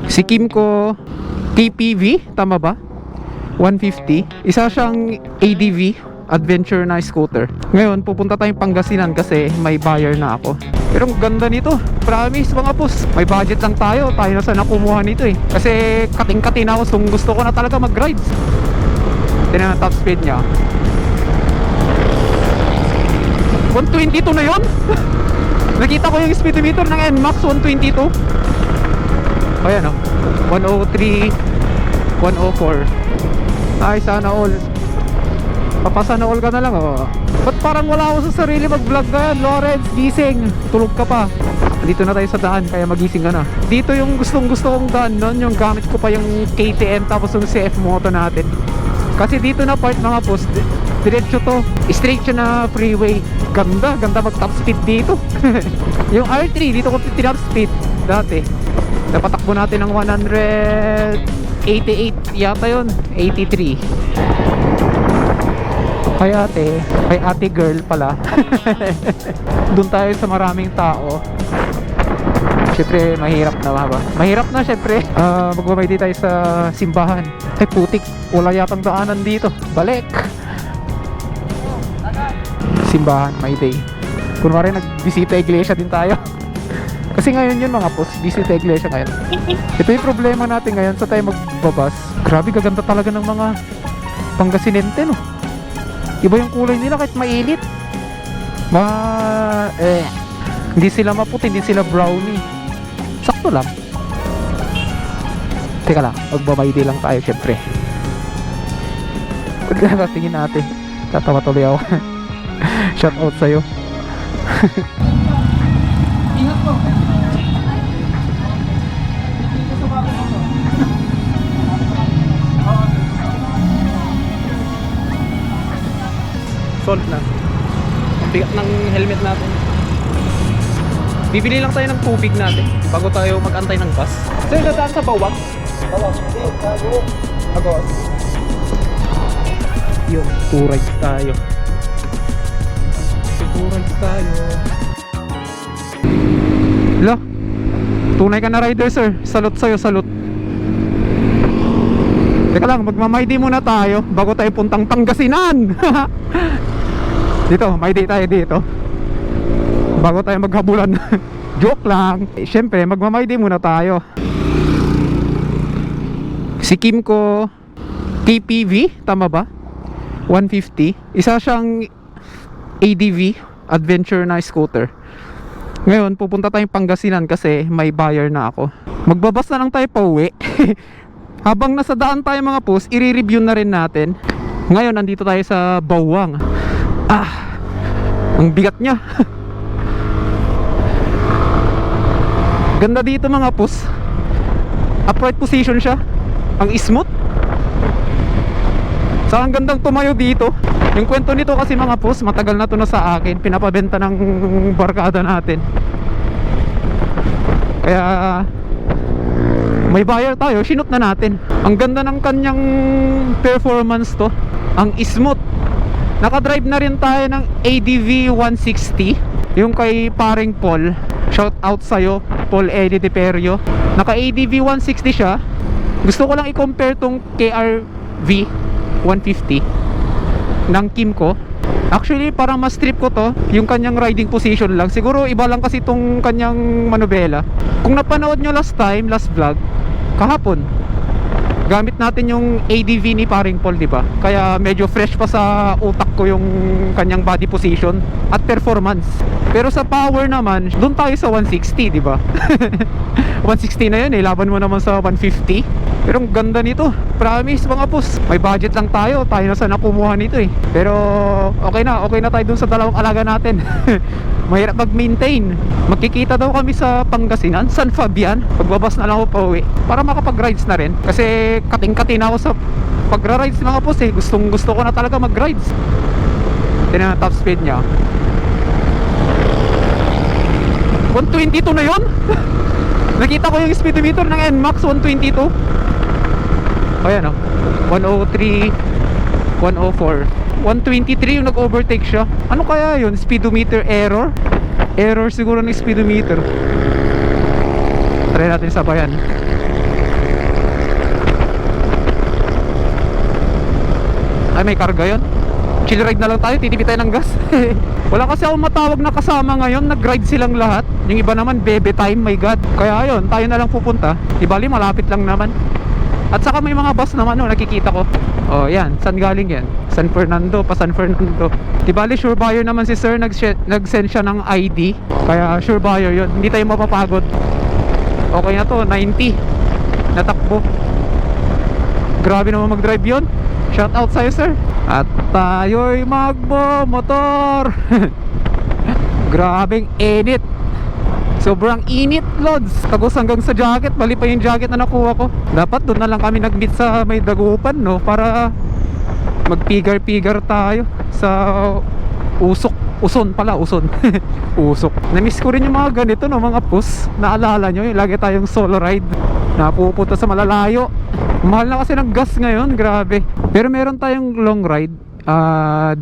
Si Kimco KPV, tama ba? 150. Isa siyang ADV, adventure na scooter. Ngayon, pupunta tayong Pangasinan kasi may buyer na ako. Pero ang ganda nito. Promise mga boss. May budget lang tayo. Tayo na sana kumuha nito eh. Kasi kating-kati na ako. Gusto ko na talaga mag-rides. Tignan ang top speed niya. 122 na yun? Nakita ko yung speedometer ng NMAX 122. Ayan o, 103, 104. Ay, sana all. Papasana all ka na lang oh. Ba't parang wala ako sa sarili mag-vlog ka yan, Lawrence? Gising, tulog ka pa. Dito na tayo sa daan, kaya magising ka na. Dito yung gustong kong daan nun. Yung gamit ko pa yung KTM tapos yung CF Moto natin. Kasi dito na part mga boss, diretso to, straight siya na freeway. Ganda mag top speed dito. Yung R3 dito ko tinap speed dati. Napatakbo natin ng 188 yata yun, 83. Ay ate girl pala. Doon tayo sa maraming tao. Siyempre mahirap na ba? Mahirap na siyempre. Magbabaydi tayo sa simbahan. Ay putik, wala yatang daanan dito. Balik. Simbahan, may day. Kunwari nagbisita iglesia din tayo. Kasi ngayon yun mga boss, bisita iglesia ngayon. Ito yung problema natin ngayon sa tayo magbabas. Grabe gaganda talaga ng mga Pangasinense no. Iba yung kulay nila kahit mainit. Hindi sila maputi, hindi sila brownie. Sakto lang. Teka lang, magbabaydi lang tayo syempre. Tingin natin. Tatawa tuloy ako. Shout out sa'yo. Ingat po. Solve na. Ang bigat ng helmet natin. Bibili lang tayo ng tubig natin bago tayo mag-antay ng bus. So yung dadaan sa Bawang? Bawang, hindi, Agos. Agos. Yun, 2 rides tayo. 2 rides tayo. Hello? Tunay ka na rider sir. Salute sa'yo, salute. Teka lang, magmamaydi muna tayo bago tayo puntang Pangasinan. Dito, may day tayo dito bago tayo maghabulan. Joke lang. Siyempre, magmamaydi muna tayo. Si Kimco KPV, tama ba? 150. Isa siyang ADV, adventure na scooter. Ngayon, pupunta tayong Pangasinan kasi may buyer na ako. Magbabas na lang tayo pa uwi. Habang nasa daan tayo mga post, i-review na rin natin. Ngayon, nandito tayo sa Bawang. Ang bigat niya. Ganda dito mga post. Upright position siya. Ang smooth. Sa ang gandang tumayo dito. Yung kwento nito kasi mga post, matagal na to na sa akin. Pinapabenta ng barkada natin. Kaya may buyer tayo, sinut na natin. Ang ganda ng kanyang performance to. Ang smooth. Nakadrive na rin tayo ng ADV 160. Yung kay paring Paul. Shout out sa'yo, Paul Eddie De Perio. Naka ADV 160 siya. Gusto ko lang i-compare tong KRV 150 ng Kimco. Actually parang mas trip ko to, yung kanyang riding position lang. Siguro iba lang kasi tong kanyang manubela. Kung napanood nyo last time, last vlog, kahapon, gamit natin yung ADV ni paring Paul, diba? Kaya medyo fresh pa sa utak ko yung kanyang body position at performance. Pero sa power naman, doon tayo sa 160, diba? 160 na yun eh, laban mo naman sa 150. Pero ang ganda nito, promise mga boss. May budget lang tayo, tayo na sana kumuha nito eh. Pero okay na tayo dun sa dalawang alaga natin. Mahirap mag-maintain. Magkikita daw kami sa Pangasinan, San Fabian. Pagbabas na lang ako pa uwi para makapag-rides na rin. Kasi kating-kati na ako sa pagra-rides mga boss eh. Gusto ko na talaga mag-rides. Tignan ang top speed niya. 122 na yun. Nakita ko yung speedometer ng NMAX 122. Ayan o, 103, 104, 123 yung nag-overtake siya. Ano kaya yun? Speedometer error? Error siguro ng speedometer. Try natin sabayan. Ay, may karga yun. Chill ride na lang tayo, titipid tayo ng gas. Wala kasi akong matawag na kasama ngayon. Nag-ride silang lahat. Yung iba naman, bebe time, my god. Kaya ayun, tayo na lang pupunta. Di bali, malapit lang naman. At saka may mga bus naman, no, nakikita ko. Oh, yan, saan galing yan? San Fernando, pa San Fernando. Di bali, sure buyer naman si sir. Nag-send siya ng ID. Kaya sure buyer yun. Hindi tayo mapapagod. Okay na to, 90. Natakbo. Grabe naman mag-drive yun. Shout out sa'yo, sir. At tayo'y magbo-motor. Grabing init. Sobrang init, lods. Tagos hanggang sa jacket. Bali pa yung jacket na nakuha ko. Dapat doon na lang kami nag-meet sa may dagupan, no? Para magpigar-pigar tayo sa usok. Uson pala, uson. Usok. Na-miss ko rin yung mga ganito, no? Mga pus. Naalala nyo, yung lagi tayong solo ride. Napupunta sa malalayo. Mahal na kasi ng gas ngayon, grabe. Pero meron tayong long ride.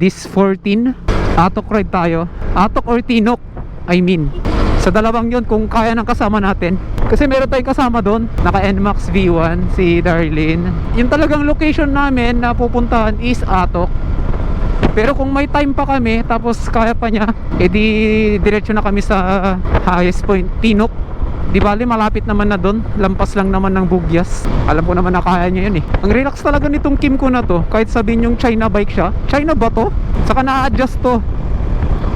This 14 Atok ride tayo. Atok or Tinok, I mean. Sa dalawang yon kung kaya ng kasama natin. Kasi meron tayong kasama doon. Naka NMAX V1 si Darlene. Yung talagang location namin na pupuntahan is Atok. Pero kung may time pa kami, tapos kaya pa niya, edi diretso na kami sa highest point, Tinok. Di bali, malapit naman na doon. Lampas lang naman ng Bugyas. Alam ko naman na kaya niya yun eh. Ang relax talaga nitong Kim ko na to. Kahit sabihin yung China bike siya. China ba to? Saka na-adjust to.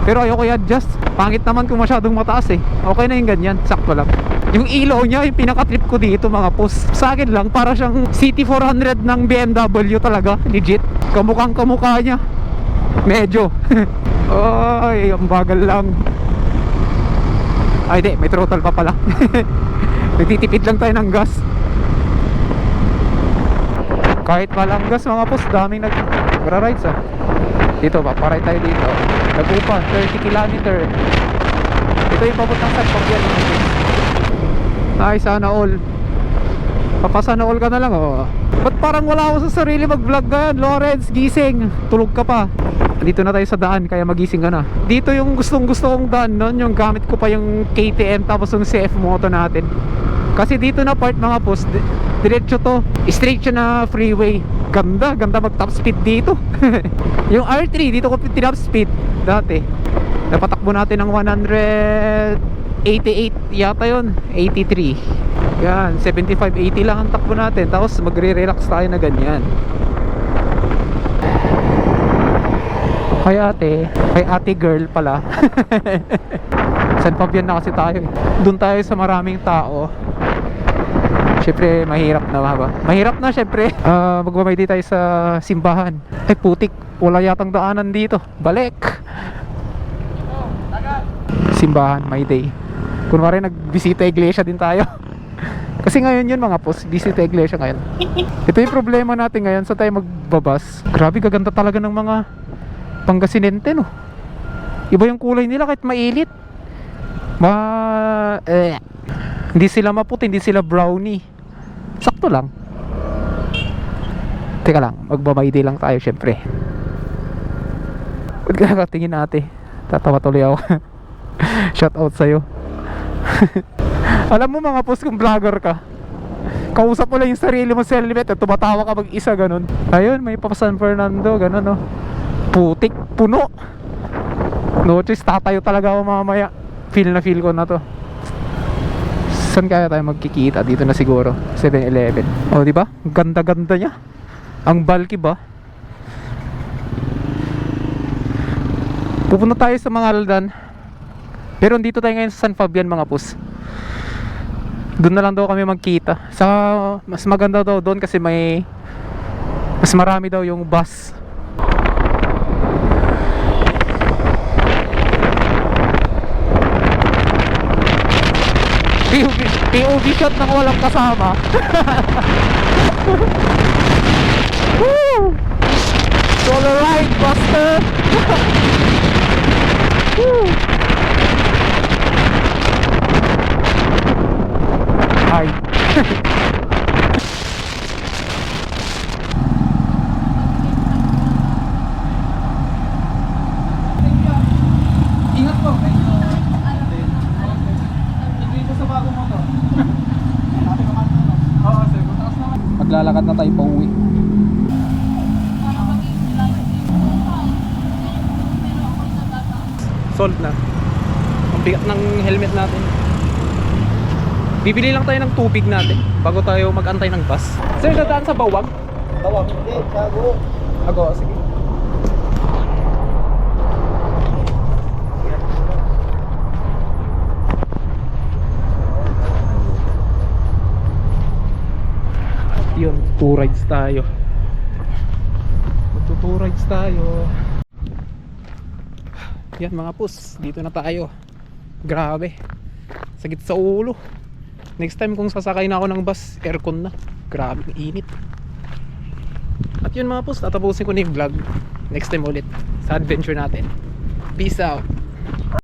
Pero ayoko i-adjust. Pangit naman kung masyadong mataas eh. Okay na yung ganyan, sakto lang. Yung ilaw niya, yung pinaka-trip ko dito mga pus. Sa akin lang, para siyang CT400 ng BMW talaga. Legit. Kamukhang kamukha niya. Medyo. Ay, ang bagal lang. Ay di, may throttle pa pala. Nagtitipid lang tayo ng gas. Kahit walang gas mga pus, daming nagra-rides ah. Dito, paparay tayo dito. Nagupan, 30 kilometer. Ito yung papuntang San Fabian. Ay, sana all. Papasana all ka na lang oh. Ba't parang wala ako sa sarili mag-vlog ngayon? Lawrence, gising. Tulog ka pa. Dito na tayo sa daan, kaya magising ka na. Dito yung gustong kong daan nun. Yung gamit ko pa yung KTM tapos yung CF moto natin. Kasi dito na part mga post, diretso to. Straight siya na freeway. Ganda mag top speed dito. Yung R3 dito ko tinop speed dati. Napatakbo natin ng 188 yata yun, 83. Yan, 75-80 lang ang takbo natin. Tapos magre-relax tayo na ganyan. Kay ate girl pala. San Fabian na kasi tayo. Doon tayo sa maraming tao. Syempre mahirap na ba? Mahirap na syempre. Magbabaydi tayo sa simbahan. Ay putik, wala yatang daanan dito. Balik. Simbahan, my day. Kunwari nagbisita iglesia din tayo. Kasi ngayon yun mga pos, bisita iglesia ngayon. Ito yung problema natin ngayon. Sa tayo magbabas. Grabe, gaganda talaga ng mga Pangasinente no. Iba yung kulay nila kahit mailit. Hindi sila maputi, hindi sila brownie. Sakto lang. Teka lang, magbabaydi lang tayo syempre. Ba't kakatingin ate? Tatawa tuloy ako. Shout out sa'yo. Alam mo mga post kung vlogger ka, kausap mo lang yung sarili mo sa helmet at tumatawa ka mag-isa ganun. Ayun, may pa San Fernando, ganun no. Putik, puno. No choice, tatayo talaga ako mamaya. Feel na feel ko na to. Saan kaya tayo magkikita? Dito na siguro, 7-Eleven. Oh, di ba? Ganda-ganda niya. Ang bulky ba? Pupunta tayo sa Mangaldan. Pero dito tayo ngayon sa San Fabian mga pus. Doon na lang daw kami magkita. Mas maganda daw doon kasi mas marami daw yung bus. POV shot ng walang kasama. Woo! Solo ride, buster. Woo! Hi. Ingat po. Maglalakad na tayo pa uwi. solve na. Ang bigat ng helmet natin. Bibili lang tayo ng tubig natin bago tayo mag-antay ng bus. Sir, dadaan sa Bawag? Bawang hindi, sago. Ako, sige. At yun, 2 rides tayo. Magto 2 rides tayo. Yan mga pus, dito na tayo. Grabe, sakit sa ulo. Next time kung sasakay na ako ng bus, aircon na. Grabe, ang init. At yun mga pus, tatapusin ko na yung vlog. Next time ulit sa adventure natin. Peace out.